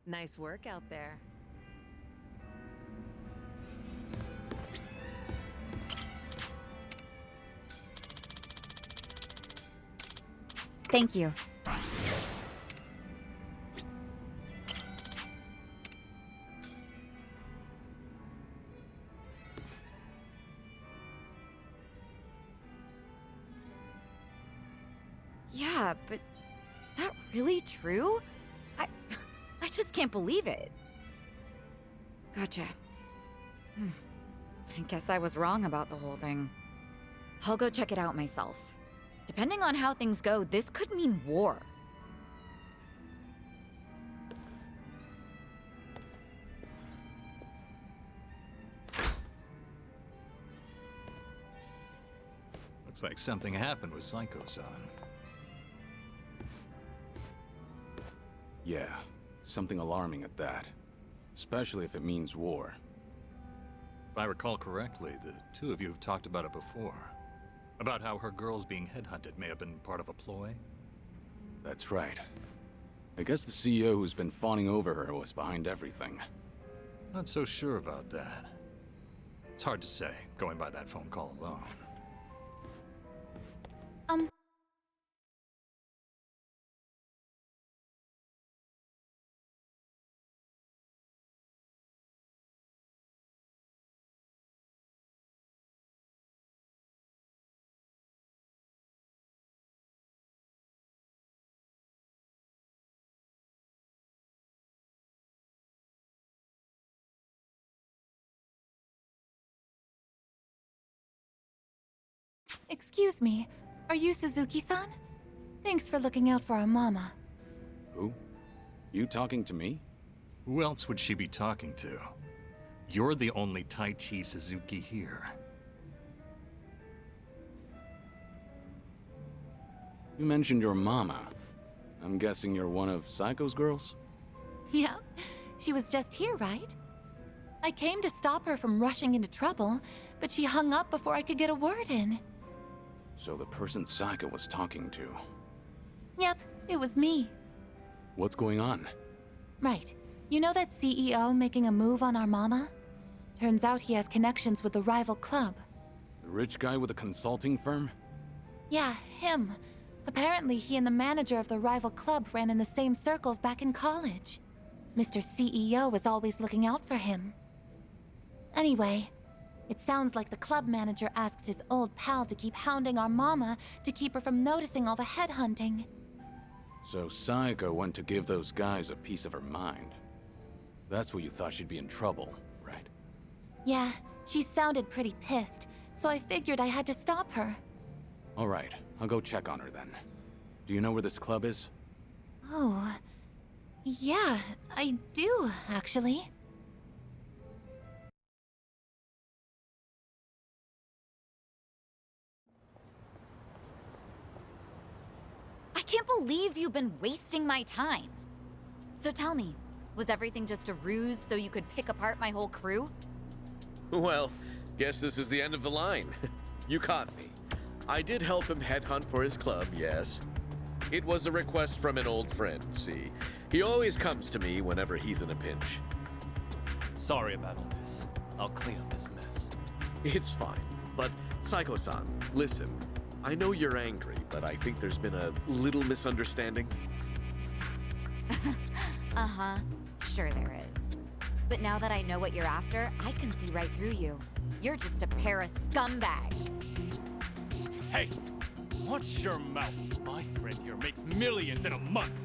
Nice work out there. Thank you. Yeah, but is that really true? I I just can't believe it. Gotcha. I guess I was wrong about the whole thing. I'll go check it out myself. Depending on how things go, this could mean war. Looks like something happened with Psycho-san. Yeah, something alarming at that. Especially if it means war. If I recall correctly, the two of you have talked about it before. About how her girls being headhunted may have been part of a ploy? That's right. I guess the CEO who's been fawning over her was behind everything. Not so sure about that. It's hard to say, going by that phone call alone. Excuse me, are you Suzuki-san? Thanks for looking out for our mama. Who? You talking to me? Who else would she be talking to? You're the only Taichi Suzuki here. You mentioned your mama. I'm guessing you're one of Psycho's girls? Yeah, she was just here, right? I came to stop her from rushing into trouble, but she hung up before I could get a word in. So the person Psycho was talking to. Yep, it was me. What's going on? Right. You know that CEO making a move on our mama? Turns out he has connections with the rival club. The rich guy with a consulting firm? Yeah, him. Apparently he and the manager of the rival club ran in the same circles back in college. Mr. CEO was always looking out for him. Anyway, it sounds like the club manager asked his old pal to keep hounding our mama to keep her from noticing all the headhunting. So Psycho went to give those guys a piece of her mind. That's what you thought she'd be in trouble, right? Yeah, she sounded pretty pissed, so I figured I had to stop her. All right, I'll go check on her then. Do you know where this club is? Oh, yeah, I do, actually. I can't believe you've been wasting my time. So tell me, was everything just a ruse so you could pick apart my whole crew? Well, guess this is the end of the line. You caught me. I did help him headhunt for his club, yes. It was a request from an old friend, see. He always comes to me whenever he's in a pinch. Sorry about all this. I'll clean up this mess. It's fine. But, Psycho-san, listen. I know you're angry, but I think there's been a little misunderstanding. Uh-huh. Sure there is. But now that I know what you're after, I can see right through you. You're just a pair of scumbags. Hey! Watch your mouth. My friend here makes millions in a month.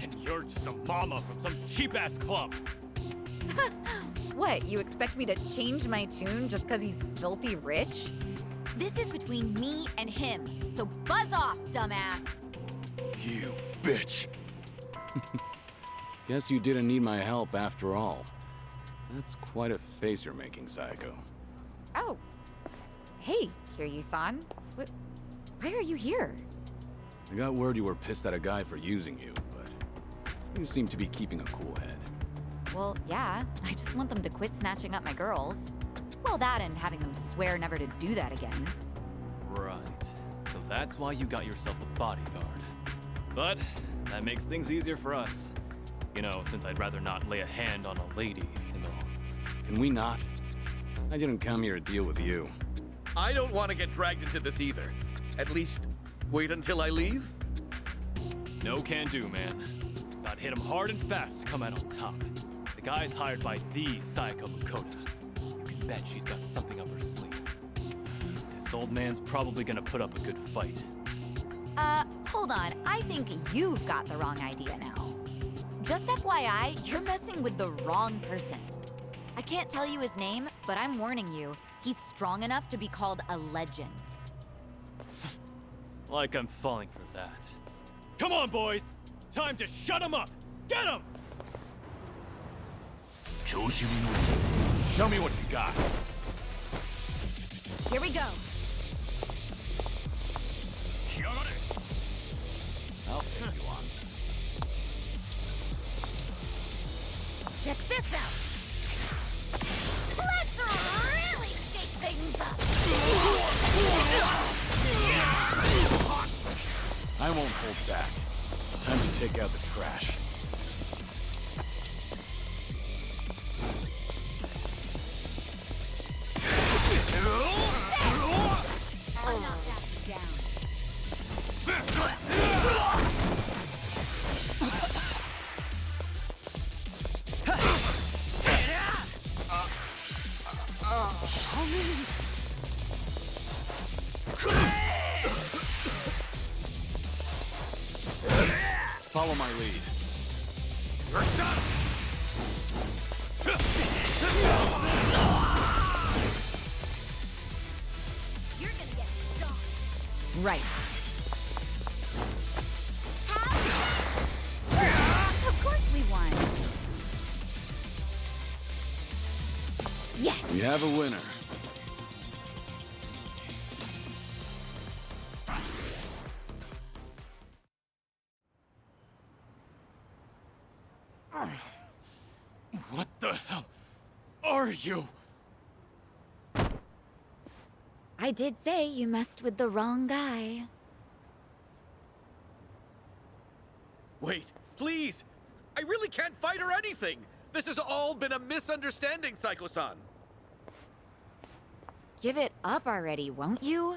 And you're just a mama from some cheap-ass club. What, you expect me to change my tune just because he's filthy rich? This is between me and him, so buzz off, dumbass! You bitch! Guess you didn't need my help after all. That's quite a face you're making, Psycho. Oh. Hey, Kiryu-san. Why are you here? I got word you were pissed at a guy for using you, but you seem to be keeping a cool head. Well, yeah. I just want them to quit snatching up my girls. Well, that and having them swear never to do that again. Right. So that's why you got yourself a bodyguard. But that makes things easier for us. You know, since I'd rather not lay a hand on a lady, you know. Can we not? I didn't come here to deal with you. I don't want to get dragged into this either. At least, wait until I leave? No can do, man. Got hit him hard and fast to come out on top. The guy's hired by the Sayako Makoto. You can bet she's got something up her sleeve. This old man's probably gonna put up a good fight. Hold on. I think you've got the wrong idea now. Just FYI, you're messing with the wrong person. I can't tell you his name, but I'm warning you, he's strong enough to be called a legend. Like I'm falling for that. Come on, boys! Time to shut him up! Get him! Show me what you got. Here we go. I'll take you on. Check this out. Let's really shake things up. I won't hold back. Time to take out the trash. I'm not backing down. Follow my lead. You're done! You're gonna get stoned. Right. Of course we won. Yes. We have a winner. What the hell are you? I did say you messed with the wrong guy. Wait, please! I really can't fight or anything! This has all been a misunderstanding, Psycho-san! Give it up already, won't you?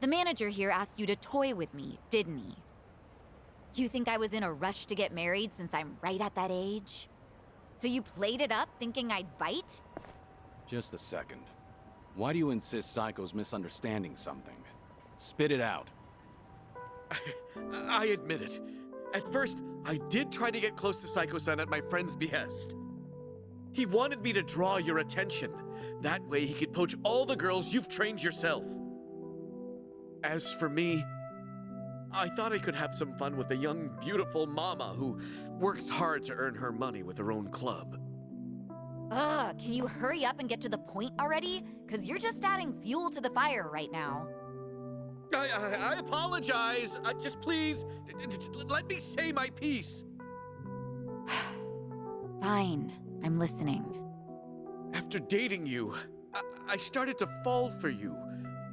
The manager here asked you to toy with me, didn't he? You think I was in a rush to get married since I'm right at that age? So you played it up thinking I'd bite? Just a second. Why do you insist Psycho's misunderstanding something? Spit it out. I admit it. At first, I did try to get close to Psycho-san at my friend's behest. He wanted me to draw your attention. That way he could poach all the girls you've trained yourself. As for me, I thought I could have some fun with a young, beautiful mama who works hard to earn her money with her own club. Ugh, can you hurry up and get to the point already? Cause you're just adding fuel to the fire right now. I apologize. Just please, let me say my piece. Fine, I'm listening. After dating you, I started to fall for you.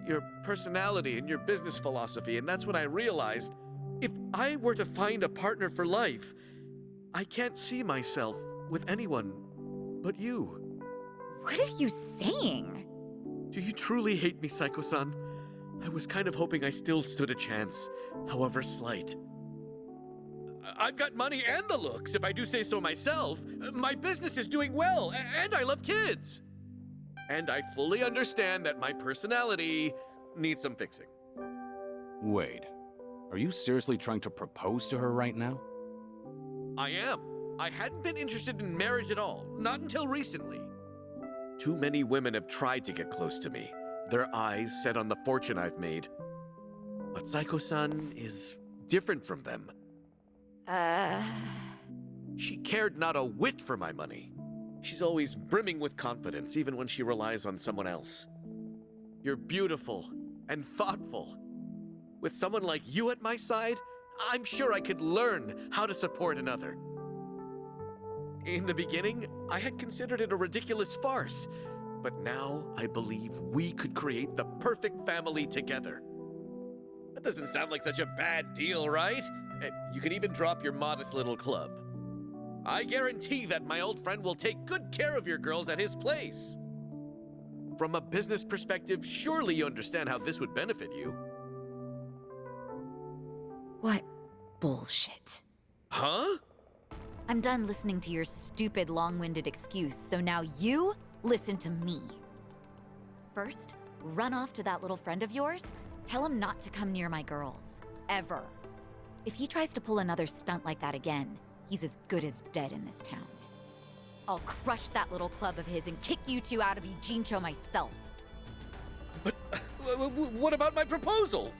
Your personality and your business philosophy, and that's when I realized if I were to find a partner for life, I can't see myself with anyone but you. What are you saying? Do you truly hate me, Psycho-san? I was kind of hoping I still stood a chance, however slight. I've got money and the looks, if I do say so myself. My business is doing well, and I love kids. And I fully understand that my personality needs some fixing. Wait. Are you seriously trying to propose to her right now? I am. I hadn't been interested in marriage at all, not until recently. Too many women have tried to get close to me, their eyes set on the fortune I've made. But Psycho-san is different from them. She cared not a whit for my money. She's always brimming with confidence, even when she relies on someone else. You're beautiful and thoughtful. With someone like you at my side, I'm sure I could learn how to support another. In the beginning, I had considered it a ridiculous farce, but now I believe we could create the perfect family together. That doesn't sound like such a bad deal, right? You can even drop your modest little club. I guarantee that my old friend will take good care of your girls at his place. From a business perspective, surely you understand how this would benefit you. What bullshit. Huh? I'm done listening to your stupid, long-winded excuse, so now you listen to me. First, run off to that little friend of yours. Tell him not to come near my girls. Ever. If he tries to pull another stunt like that again, he's as good as dead in this town. I'll crush that little club of his and kick you two out of Ijincho myself. But what about my proposal?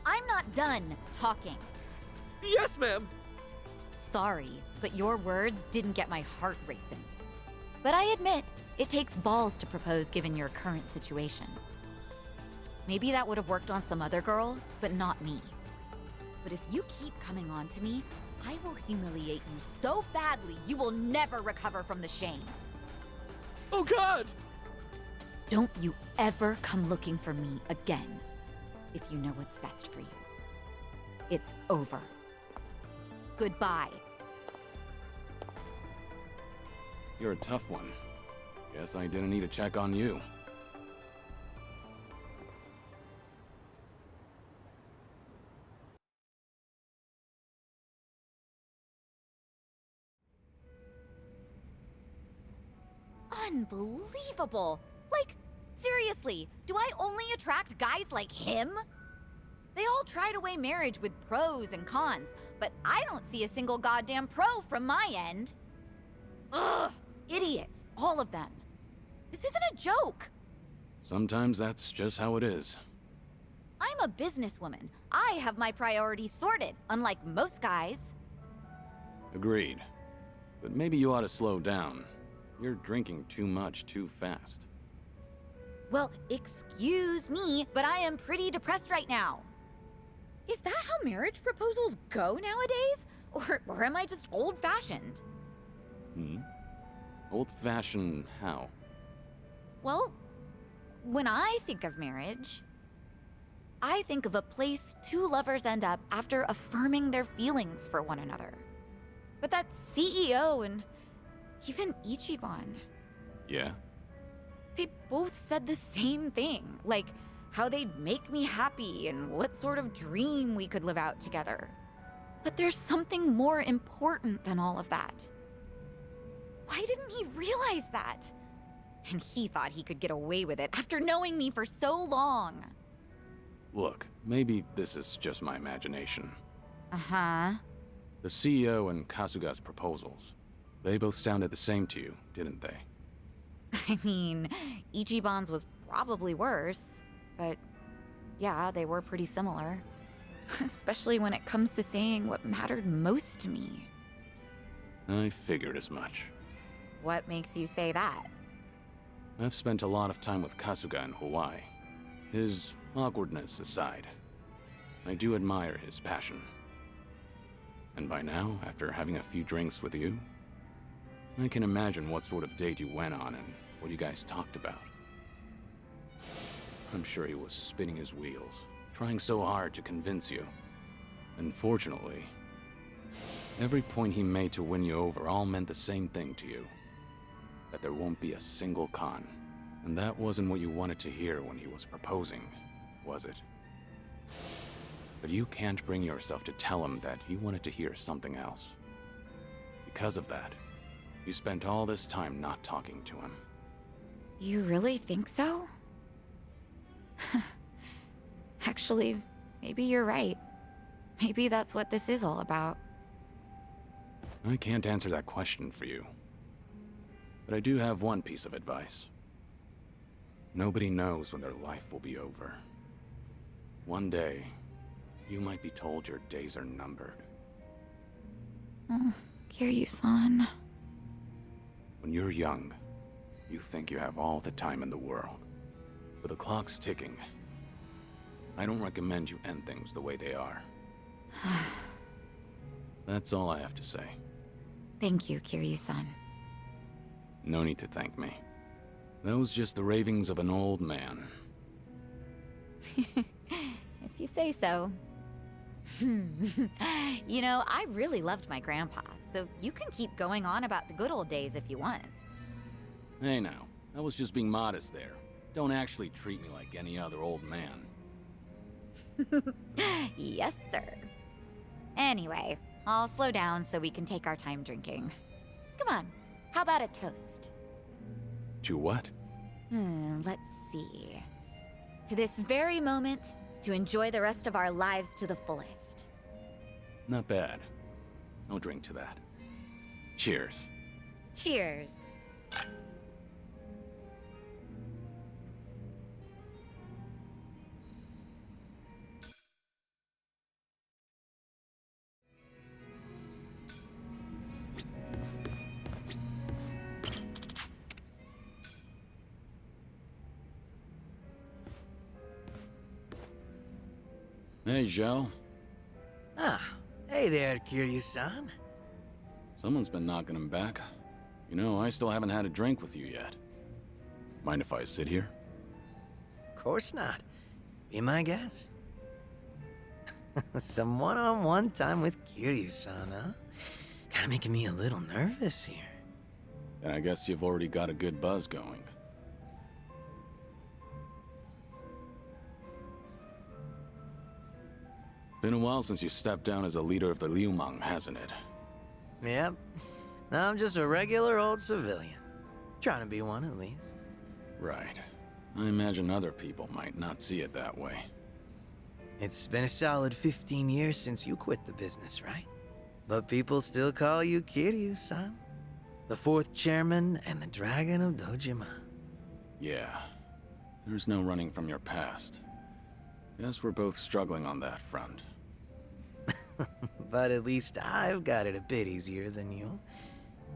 I'm not done talking. Yes, ma'am. Sorry, but your words didn't get my heart racing. But I admit, it takes balls to propose given your current situation. Maybe that would have worked on some other girl, but not me. But if you keep coming on to me, I will humiliate you so badly you will never recover from the shame. Oh, God! Don't you ever come looking for me again, if you know what's best for you. It's over. Goodbye. You're a tough one. Guess I didn't need to check on you. Unbelievable! Like, seriously, do I only attract guys like him? They all try to weigh marriage with pros and cons, but I don't see a single goddamn pro from my end. Ugh! Idiots, all of them. This isn't a joke. Sometimes that's just how it is. I'm a businesswoman. I have my priorities sorted, unlike most guys. Agreed. But maybe you ought to slow down. You're drinking too much too fast. Well, excuse me, but I am pretty depressed right now. Is that how marriage proposals go nowadays? Or am I just old-fashioned? Old-fashioned how? Well, when I think of marriage, I think of a place two lovers end up after affirming their feelings for one another. But that CEO and even Ichiban, Yeah? they both said the same thing, like how they'd make me happy and what sort of dream we could live out together. But there's something more important than all of that. Why didn't he realize that? And he thought he could get away with it after knowing me for so long. Look, maybe this is just my imagination. Uh-huh. The CEO and Kasuga's proposals, they both sounded the same to you, didn't they? I mean, Ichiban's was probably worse, but yeah, they were pretty similar. Especially when it comes to saying what mattered most to me. I figured as much. What makes you say that? I've spent a lot of time with Kasuga in Hawaii. His awkwardness aside, I do admire his passion. And by now, after having a few drinks with you, I can imagine what sort of date you went on and what you guys talked about. I'm sure he was spinning his wheels, trying so hard to convince you. Unfortunately, every point he made to win you over all meant the same thing to you. That there won't be a single con. And that wasn't what you wanted to hear when he was proposing, was it? But you can't bring yourself to tell him that you wanted to hear something else. Because of that, you spent all this time not talking to him. You really think so? Actually, maybe you're right. Maybe that's what this is all about. I can't answer that question for you. But I do have one piece of advice. Nobody knows when their life will be over. One day, you might be told your days are numbered. Oh, Kiryu-san. When you're young, you think you have all the time in the world. But the clock's ticking. I don't recommend you end things the way they are. That's all I have to say. Thank you, Kiryu-san. No need to thank me. That was just the ravings of an old man. If you say so. You know, I really loved my grandpas. so you can keep going on about the good old days if you want. Hey now, I was just being modest there. Don't actually treat me like any other old man. Yes, sir. Anyway, I'll slow down so we can take our time drinking. Come on, how about a toast? To what? Let's see. To this very moment, to enjoy the rest of our lives to the fullest. Not bad. I'll drink to that. Cheers. Cheers. Hey, Joe. Ah, hey there, Kiryu-san. Someone's been knocking him back. You know, I still haven't had a drink with you yet. Mind if I sit here? Of course not. Be my guest. Some one-on-one time with Kiryu-san, huh? Kinda making me a little nervous here. Then I guess you've already got a good buzz going. Been a while since you stepped down as a leader of the Liumang, hasn't it? Yep. Now I'm just a regular old civilian. Trying to be one, at least. Right. I imagine other people might not see it that way. It's been a solid 15 years since you quit the business, right? But people still call you Kiryu-san. The fourth chairman and the Dragon of Dojima. Yeah. There's no running from your past. Guess we're both struggling on that front. But at least I've got it a bit easier than you.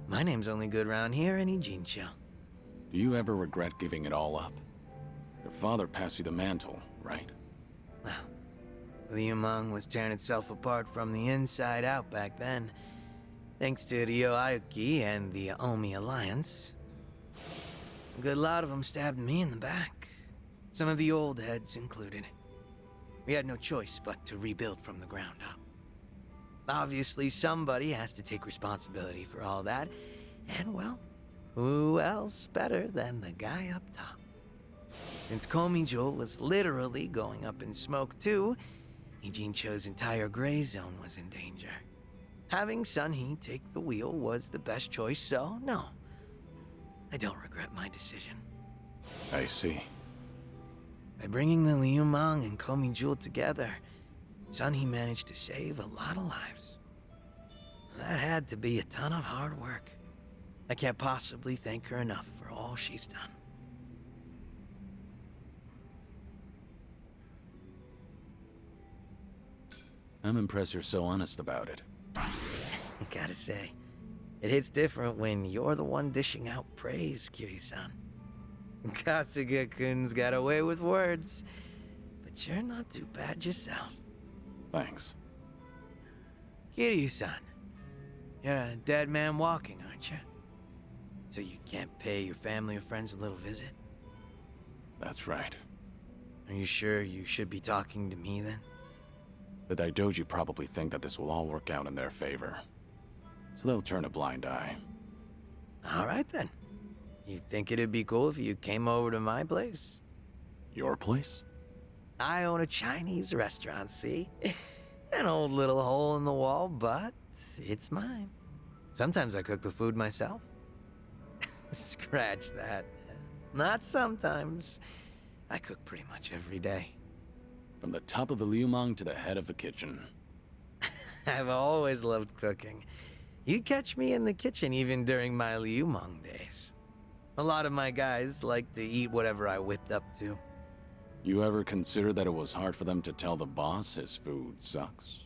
My name's only good round here in Ijincho. Do you ever regret giving it all up? Your father passed you the mantle, right? Well, Liumang was tearing itself apart from the inside out back then. Thanks to Ryo Aoki and the Omi Alliance. A good lot of them stabbed me in the back. Some of the old heads included. We had no choice but to rebuild from the ground up. Obviously, somebody has to take responsibility for all that. And, well, who else better than the guy up top? Since Komijo was literally going up in smoke too, Ijincho's entire gray zone was in danger. Having Sunhee take the wheel was the best choice, so no. I don't regret my decision. I see. By bringing the Liumang and Komijo together, Sunhee managed to save a lot of lives. That had to be a ton of hard work. I can't possibly thank her enough for all she's done. I'm impressed you're so honest about it. I gotta say, it hits different when you're the one dishing out praise, Kiryu-san. Kasuga-kun's got away with words, but you're not too bad yourself. Thanks. Kiryu-san, you're a dead man walking, aren't you? So you can't pay your family or friends a little visit? That's right. Are you sure you should be talking to me then? The Daidoji probably think that this will all work out in their favor. So they'll turn a blind eye. All right then. You think it'd be cool if you came over to my place? Your place? I own a Chinese restaurant, see? An old little hole in the wall, but it's mine. Sometimes I cook the food myself. Scratch that. Not sometimes. I cook pretty much every day. From the top of the Liumang to the head of the kitchen. I've always loved cooking. You'd catch me in the kitchen even during my Liumang days. A lot of my guys like to eat whatever I whipped up to. You ever consider that it was hard for them to tell the boss his food sucks?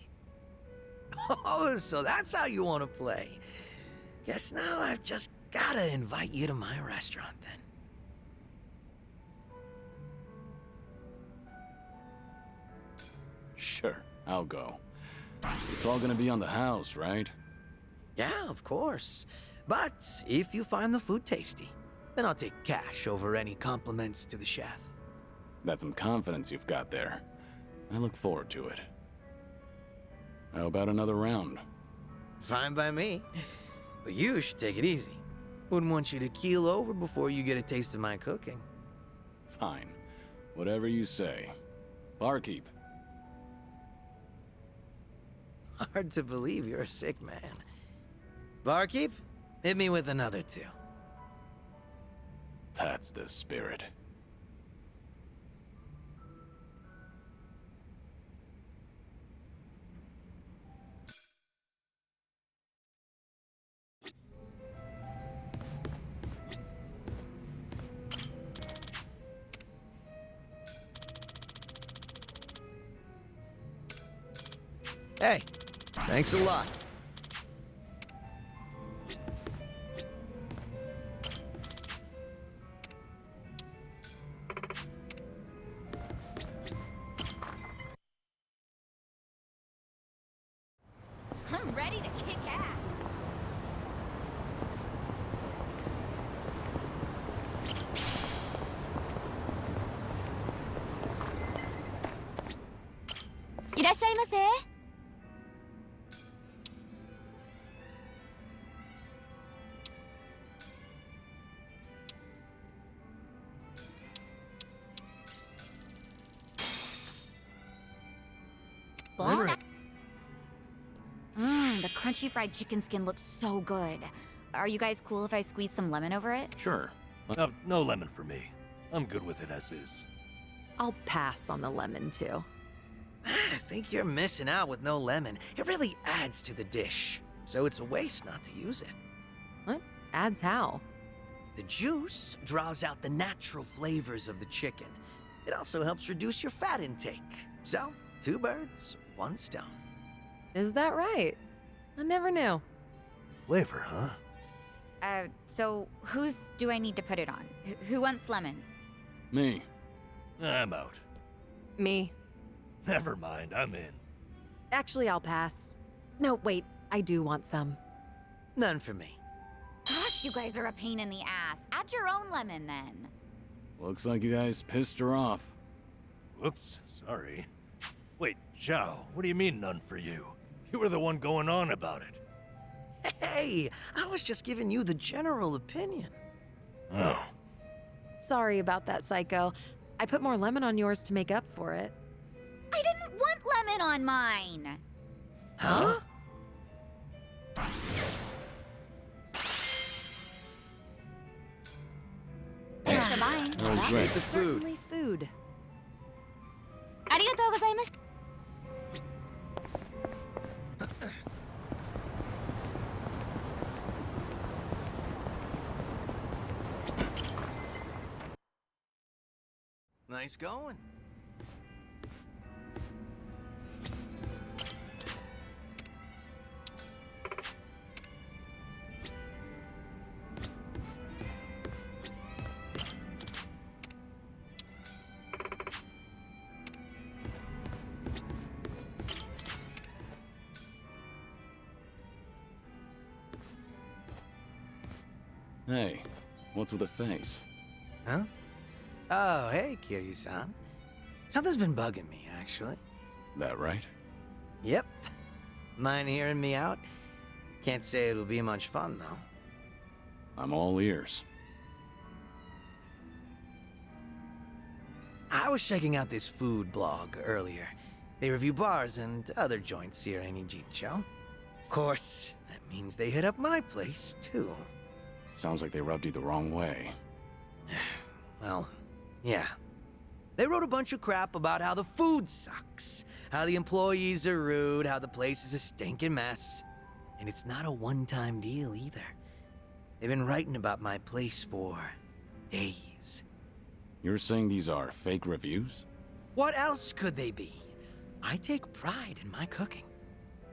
Oh, so that's how you want to play. Guess now I've just gotta invite you to my restaurant then. Sure, I'll go. It's all gonna be on the house, right? Yeah, of course. But if you find the food tasty, then I'll take cash over any compliments to the chef. That's some confidence you've got there. I look forward to it. How about another round? Fine by me. But you should take it easy. Wouldn't want you to keel over before you get a taste of my cooking. Fine. Whatever you say. Barkeep. Hard to believe you're a sick man. Barkeep, hit me with another two. That's the spirit. Hey, thanks a lot. I'm ready to kick ass. Boss? The crunchy fried chicken skin looks so good. Are you guys cool if I squeeze some lemon over it? Sure. No lemon for me. I'm good with it as is. I'll pass on the lemon, too. I think you're missing out with no lemon. It really adds to the dish. So it's a waste not to use it. What? Adds how? The juice draws out the natural flavors of the chicken. It also helps reduce your fat intake. So, 2 birds, 1 stone. Is that right? I never knew. Flavor, huh? So whose do I need to put it on? Who wants lemon? Me. I'm out. Me. Never mind, I'm in. Actually, I'll pass. No, wait. I do want some. None for me. Gosh, you guys are a pain in the ass. Add your own lemon then. Looks like you guys pissed her off. Whoops, sorry. Wait, Zhao, what do you mean none for you? You were the one going on about it. Hey, I was just giving you the general opinion. Oh. Sorry about that, Psycho. I put more lemon on yours to make up for it. I didn't want lemon on mine. Huh? Thanks for buying. That was That great. is certainly food. ありがとうございました。 Nice going. Hey, what's with the face? Huh? Oh, hey, Kiryu-san. Something's been bugging me, actually. That right? Yep. Mind hearing me out? Can't say it'll be much fun, though. I'm all ears. I was checking out this food blog earlier. They review bars and other joints here in Ijincho. Of course, that means they hit up my place, too. Sounds like they rubbed you the wrong way. Well, yeah. They wrote a bunch of crap about how the food sucks, how the employees are rude, how the place is a stinking mess. And it's not a one-time deal either. They've been writing about my place for days. You're saying these are fake reviews? What else could they be? I take pride in my cooking.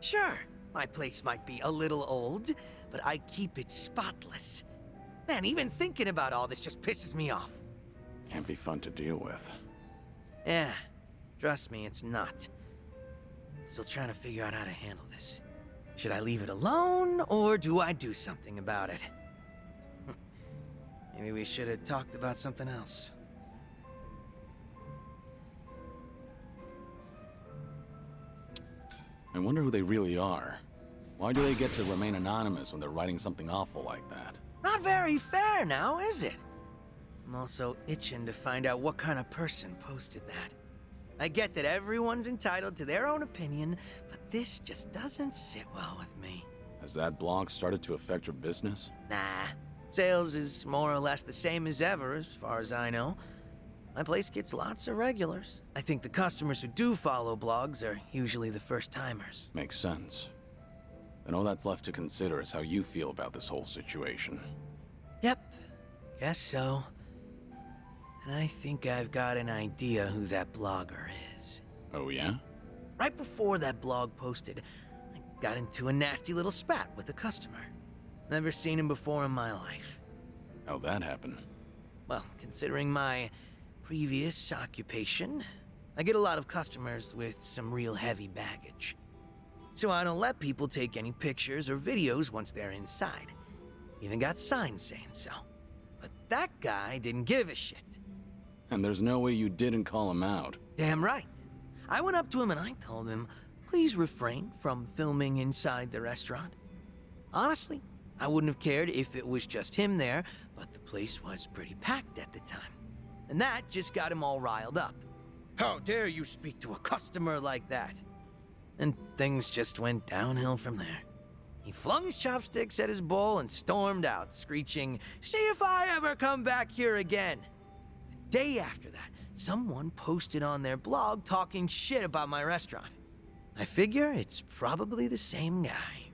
Sure, my place might be a little old, but I keep it spotless. Man, even thinking about all this just pisses me off. Can't be fun to deal with. Yeah, trust me, it's not. Still trying to figure out how to handle this. Should I leave it alone, or do I do something about it? Maybe we should have talked about something else. I wonder who they really are. Why do they get to remain anonymous when they're writing something awful like that? Not very fair now, is it? I'm also itching to find out what kind of person posted that. I get that everyone's entitled to their own opinion, but this just doesn't sit well with me. Has that blog started to affect your business? Nah. Sales is more or less the same as ever, as far as I know. My place gets lots of regulars. I think the customers who do follow blogs are usually the first-timers. Makes sense. And all that's left to consider is how you feel about this whole situation. Yep. Guess so. And I think I've got an idea who that blogger is. Oh, yeah? Right before that blog posted, I got into a nasty little spat with a customer. Never seen him before in my life. How'd that happen? Well, considering my previous occupation, I get a lot of customers with some real heavy baggage. So I don't let people take any pictures or videos once they're inside. Even got signs saying so. But that guy didn't give a shit. And there's no way you didn't call him out. Damn right. I went up to him and I told him, please refrain from filming inside the restaurant. Honestly, I wouldn't have cared if it was just him there, but the place was pretty packed at the time. And that just got him all riled up. How dare you speak to a customer like that? And things just went downhill from there. He flung his chopsticks at his bowl and stormed out, screeching, "See if I ever come back here again!" The day after that, someone posted on their blog talking shit about my restaurant. I figure it's probably the same guy.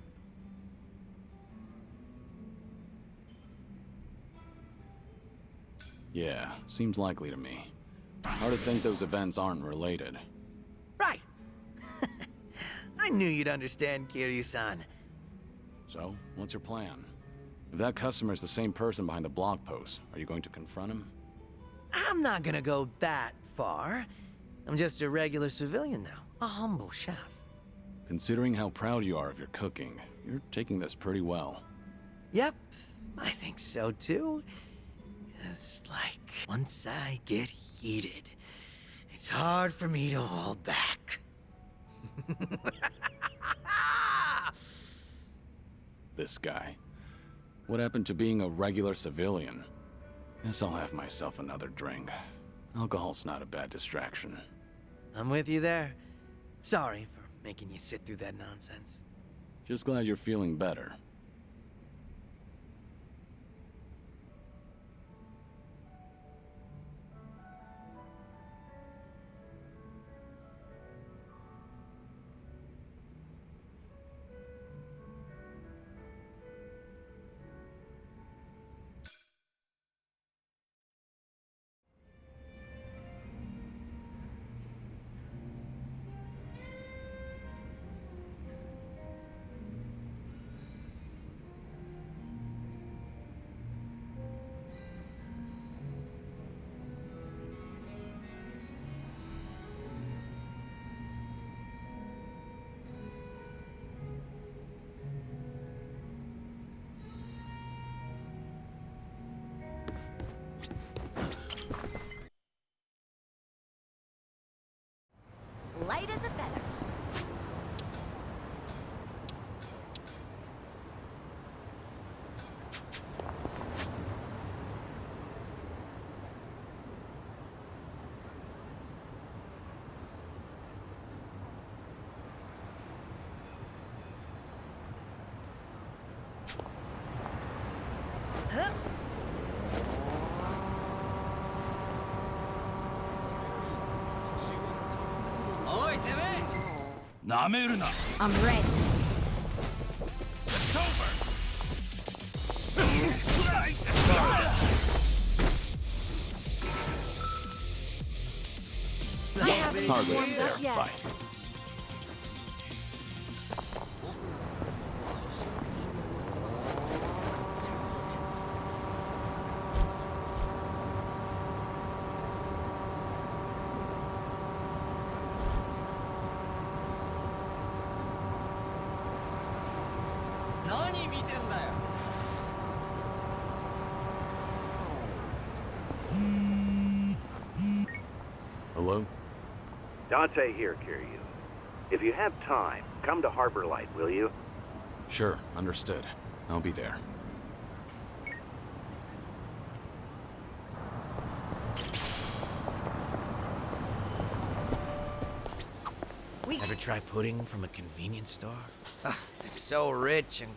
Yeah, seems likely to me. Hard to think those events aren't related. Right. I knew you'd understand, Kiryu-san. So, what's your plan? If that customer's the same person behind the blog post, are you going to confront him? I'm not gonna go that far. I'm just a regular civilian now, a humble chef. Considering how proud you are of your cooking, you're taking this pretty well. Yep, I think so too. It's like, once I get heated, it's hard for me to hold back. This guy. What happened to being a regular civilian? Guess I'll have myself another drink. Alcohol's not a bad distraction. I'm with you there. Sorry for making you sit through that nonsense. Just glad you're feeling better. Light as a feather. Huh? おいてめえなめるな I'm ready. It's over I haven't Hardly a warmed fair up yet. fight. Hello? Dante here, Kiryu. If you have time, come to Harbor Light, will you? Sure, understood. I'll be there. Ever try pudding from a convenience store? Ugh, it's so rich and...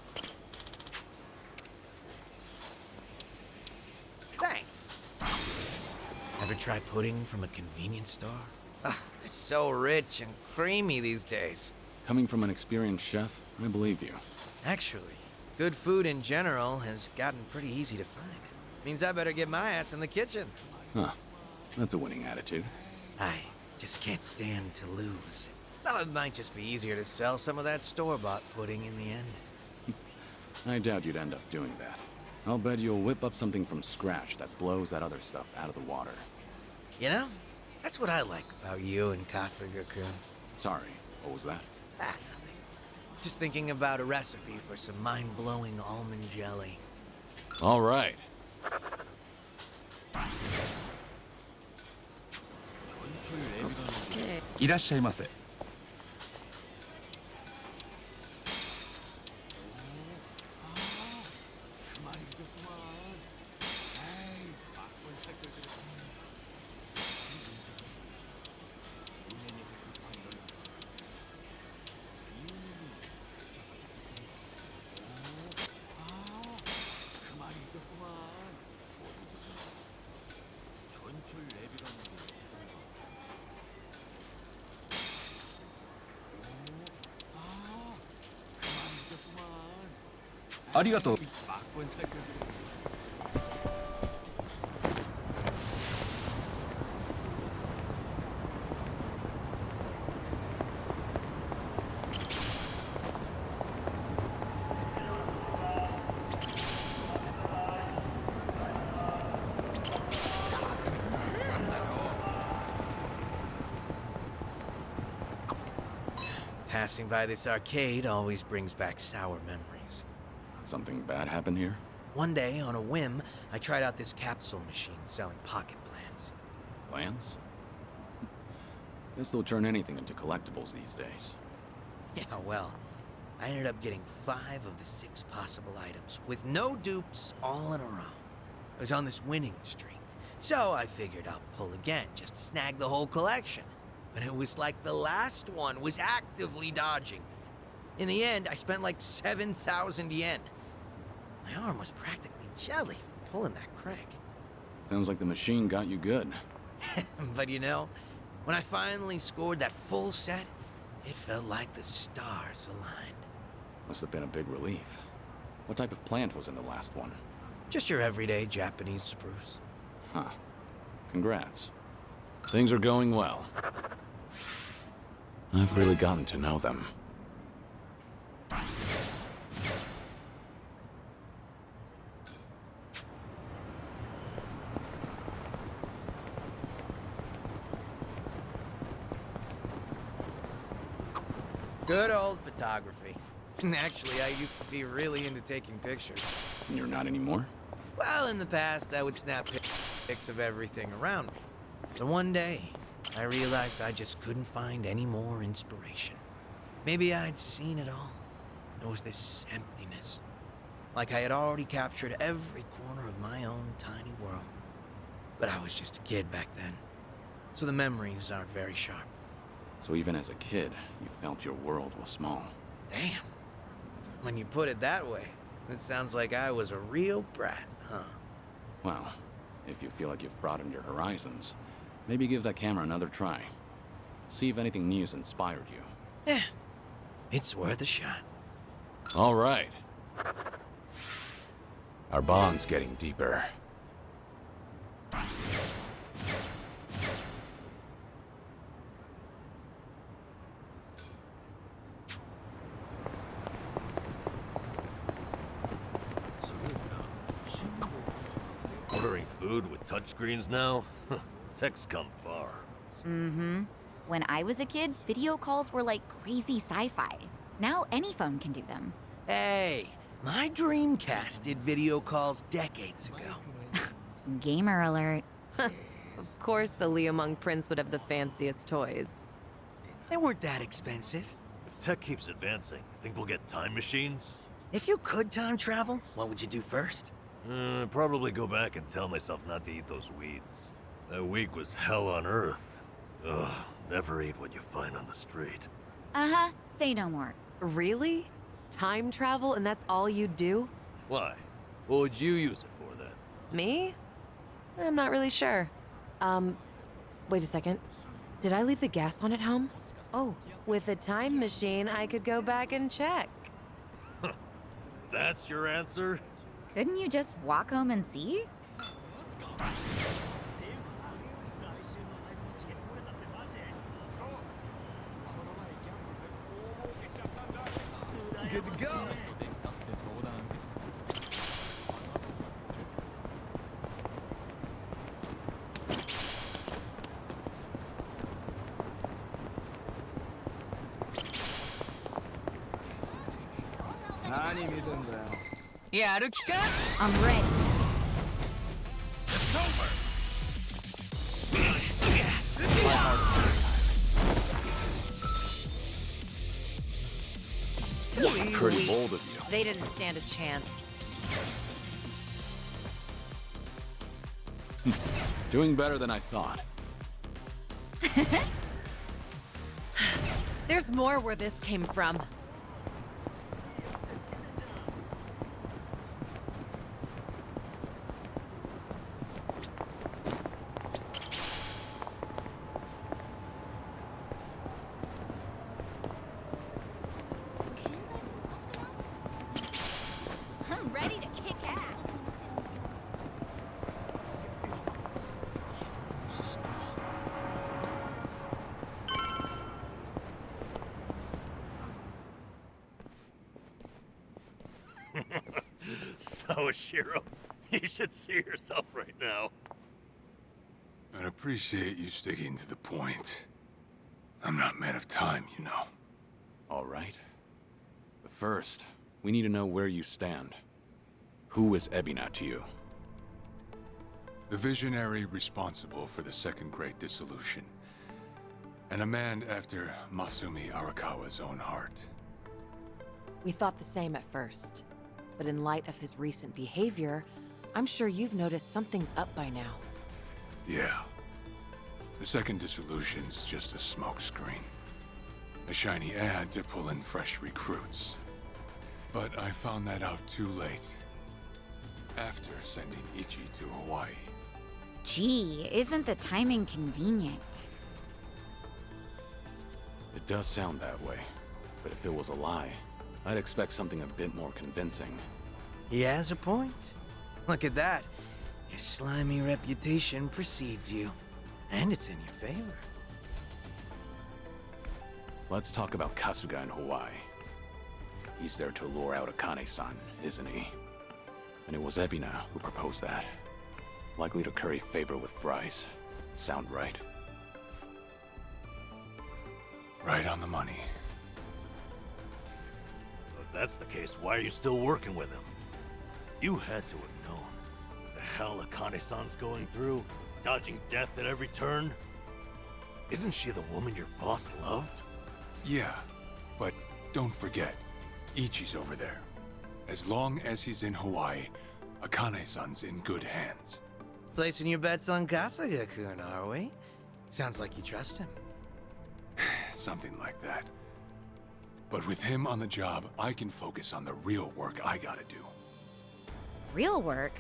Thanks. Ever try pudding from a convenience store? Ugh, it's so rich and creamy these days. Coming from an experienced chef, I believe you. Actually, good food in general has gotten pretty easy to find. Means I better get my ass in the kitchen. Huh. That's a winning attitude. I just can't stand to lose. Now, it might just be easier to sell some of that store-bought pudding in the end. I doubt you'd end up doing that. I'll bet you'll whip up something from scratch that blows that other stuff out of the water. You know, that's what I like about you and Kasuga-kun. Sorry, what was that? Ah, nothing. Just thinking about a recipe for some mind-blowing almond jelly. All right. いらっしゃいませ。 ありがとう。 Passing by this arcade always brings back sour memories. Something bad happened here? One day, on a whim, I tried out this capsule machine selling pocket plants. Plans? Guess they'll turn anything into collectibles these days. Yeah, well, I ended up getting 5 of the 6 possible items, with no dupes, all in a row. I was on this winning streak, so I figured I'll pull again, just to snag the whole collection. But it was like the last one was actively dodging me. In the end, I spent like 7,000 yen. My arm was practically jelly from pulling that crank. Sounds like the machine got you good. But you know, when I finally scored that full set, it felt like the stars aligned. Must have been a big relief. What type of plant was in the last one? Just your everyday Japanese spruce. Huh. Congrats. Things are going well. I've really gotten to know them. Good old photography. Actually, I used to be really into taking pictures. And you're not anymore? Well, in the past, I would snap pics of everything around me. So one day, I realized I just couldn't find any more inspiration. Maybe I'd seen it all. There was this emptiness. Like I had already captured every corner of my own tiny world. But I was just a kid back then. So the memories aren't very sharp. So even as a kid, you felt your world was small. Damn. When you put it that way, it sounds like I was a real brat, huh? Well, if you feel like you've broadened your horizons, maybe give that camera another try. See if anything new's inspired you. Yeah, it's worth a shot. All right. Our bond's getting deeper. Ordering food with touchscreens now? Tech's come far. Mm-hmm. When I was a kid, video calls were like crazy sci-fi. Now any phone can do them. Hey, my Dreamcast did video calls decades ago. Gamer alert. Of course the Liumang Prince would have the fanciest toys. They weren't that expensive. If tech keeps advancing, think we'll get time machines? If you could time travel, what would you do first? Probably go back and tell myself not to eat those weeds. That week was hell on earth. Ugh, never eat what you find on the street. Uh-huh. Say no more. Really? Time travel and that's all you do? Why? What would you use it for then? Me? I'm not really sure. Wait a second. Did I leave the gas on at home? Oh, with a time machine, I could go back and check. That's your answer? Couldn't you just walk home and see? Good to go. I'm ready. It's over. Pretty bold of you. They didn't stand a chance. Doing better than I thought. There's more where this came from. I'm ready to kick ass. So, Shiro, you should see yourself right now. I'd appreciate you sticking to the point. I'm not man of time, you know. All right. But first, we need to know where you stand. Who is Ebina to you? The visionary responsible for the Second Great Dissolution. And a man after Masumi Arakawa's own heart. We thought the same at first. But in light of his recent behavior, I'm sure you've noticed something's up by now. Yeah. The Second Dissolution's just a smokescreen. A shiny ad to pull in fresh recruits. But I found that out too late. After sending Ichi to Hawaii. Gee, isn't the timing convenient? It does sound that way. But if it was a lie, I'd expect something a bit more convincing. He has a point. Look at that. Your slimy reputation precedes you. And it's in your favor. Let's talk about Kasuga in Hawaii. He's there to lure out Akane-san, isn't he? And it was Ebina who proposed that. Likely to curry favor with Bryce. Sound right? Right on the money. If that's the case, why are you still working with him? You had to have known. The hell Akane-san's going through, dodging death at every turn. Isn't she the woman your boss loved? Yeah, but don't forget, Ichi's over there. As long as he's in Hawaii, Akane-san's in good hands. Placing your bets on Kasuga-kun, are we? Sounds like you trust him. Something like that. But with him on the job, I can focus on the real work I gotta do. Real work?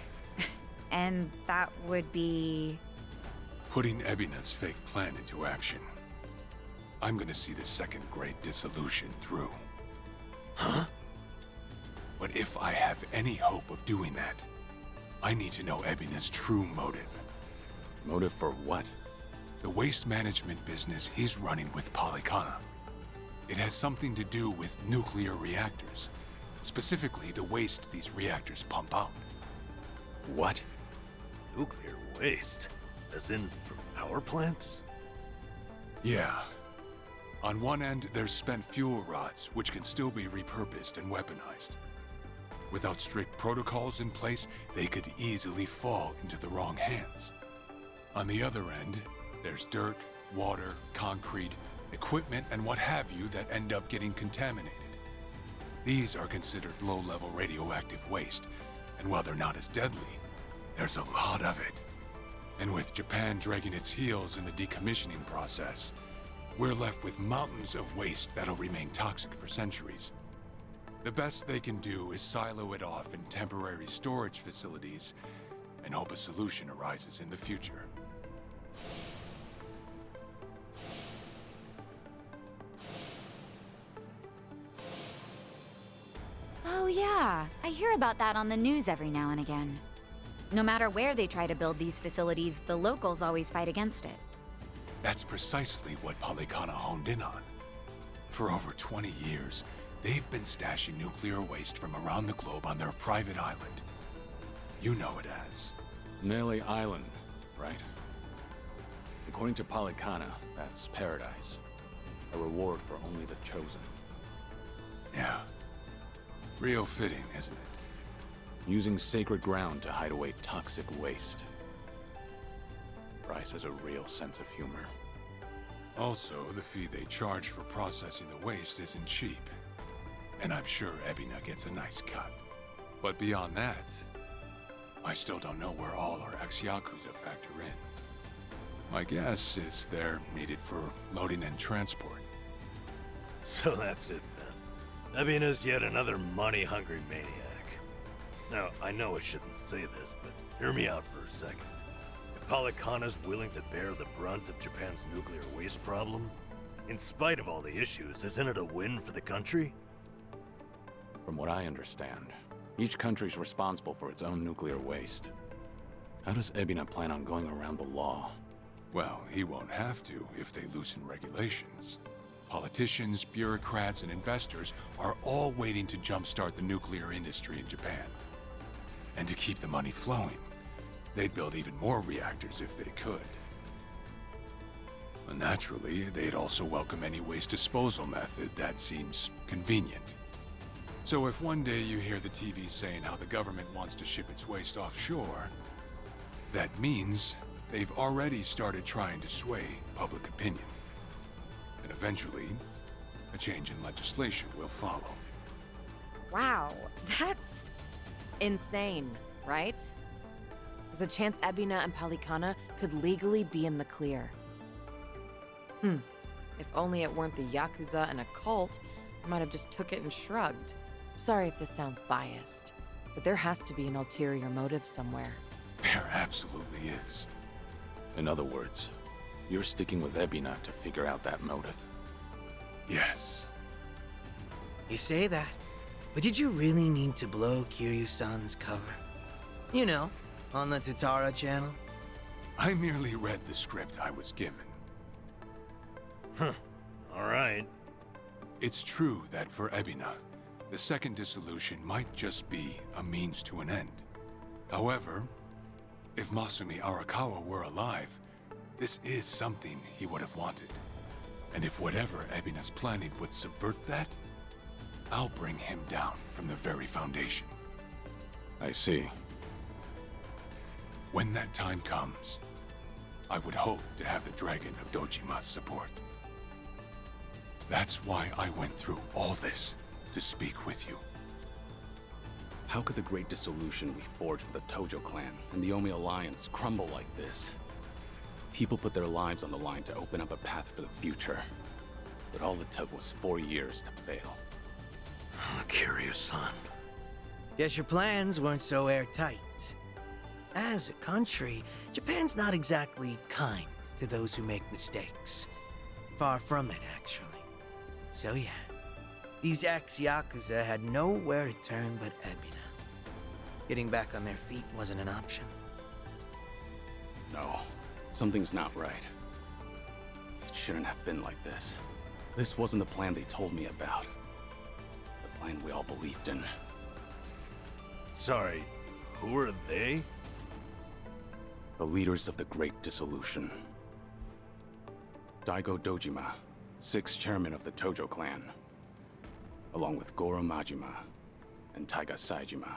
And that would be... Putting Ebina's fake plan into action. I'm gonna see the Second Great Dissolution through. Huh? But if I have any hope of doing that, I need to know Ebina's true motive. Motive for what? The waste management business he's running with Polycana. It has something to do with nuclear reactors. Specifically, the waste these reactors pump out. What? Nuclear waste? As in, from power plants? Yeah. On one end, there's spent fuel rods, which can still be repurposed and weaponized. Without strict protocols in place, they could easily fall into the wrong hands. On the other end, there's dirt, water, concrete, equipment, and what have you that end up getting contaminated. These are considered low-level radioactive waste, and while they're not as deadly, there's a lot of it. And with Japan dragging its heels in the decommissioning process, we're left with mountains of waste that'll remain toxic for centuries. The best they can do is silo it off in temporary storage facilities and hope a solution arises in the future. Oh yeah, I hear about that on the news every now and again. No matter where they try to build these facilities, the locals always fight against it. That's precisely what Polycana honed in on. For over 20 years, they've been stashing nuclear waste from around the globe on their private island. You know it as Melee Island, right? According to Polycana, that's paradise. A reward for only the chosen. Yeah. Real fitting, isn't it? Using sacred ground to hide away toxic waste. Bryce has a real sense of humor. Also, the fee they charge for processing the waste isn't cheap. And I'm sure Ebina gets a nice cut. But beyond that, I still don't know where all our ex-Yakuza factor in. My guess is they're needed for loading and transport. So that's it then. Ebina's yet another money-hungry maniac. Now, I know I shouldn't say this, but hear me out for a second. If Polycana's willing to bear the brunt of Japan's nuclear waste problem, in spite of all the issues, isn't it a win for the country? From what I understand, each country's responsible for its own nuclear waste. How does Ebina plan on going around the law? Well, he won't have to if they loosen regulations. Politicians, bureaucrats, and investors are all waiting to jumpstart the nuclear industry in Japan. And to keep the money flowing, they'd build even more reactors if they could. And naturally, they'd also welcome any waste disposal method that seems convenient. So if one day you hear the TV saying how the government wants to ship its waste offshore, that means they've already started trying to sway public opinion. And eventually, a change in legislation will follow. Wow, that's insane, right? There's a chance Ebina and Polycana could legally be in the clear. If only it weren't the Yakuza and a cult, I might have just took it and shrugged. Sorry if this sounds biased, but there has to be an ulterior motive somewhere. There absolutely is. In other words, you're sticking with Ebina to figure out that motive. Yes. You say that, but did you really need to blow Kiryu-san's cover? You know, on the Tatara channel? I merely read the script I was given. Alright. It's true that for Ebina, the second dissolution might just be a means to an end. However, if Masumi Arakawa were alive, this is something he would have wanted. And if whatever Ebina's planning would subvert that, I'll bring him down from the very foundation. I see. When that time comes, I would hope to have the Dragon of Dojima's support. That's why I went through all this, to speak with you. How could the great dissolution we forged with the Tojo clan and the Omi Alliance crumble like this? People put their lives on the line to open up a path for the future. But all it took was 4 years to fail. Kiryu-san. Guess your plans weren't so airtight. As a country, Japan's not exactly kind to those who make mistakes. Far from it, actually. So yeah, these ex-Yakuza had nowhere to turn but Ebina. Getting back on their feet wasn't an option. No, something's not right. It shouldn't have been like this. This wasn't the plan they told me about. The plan we all believed in. Sorry, who are they? The leaders of the Great Dissolution. Daigo Dojima, 6th chairman of the Tojo clan, along with Goro Majima and Taiga Saejima.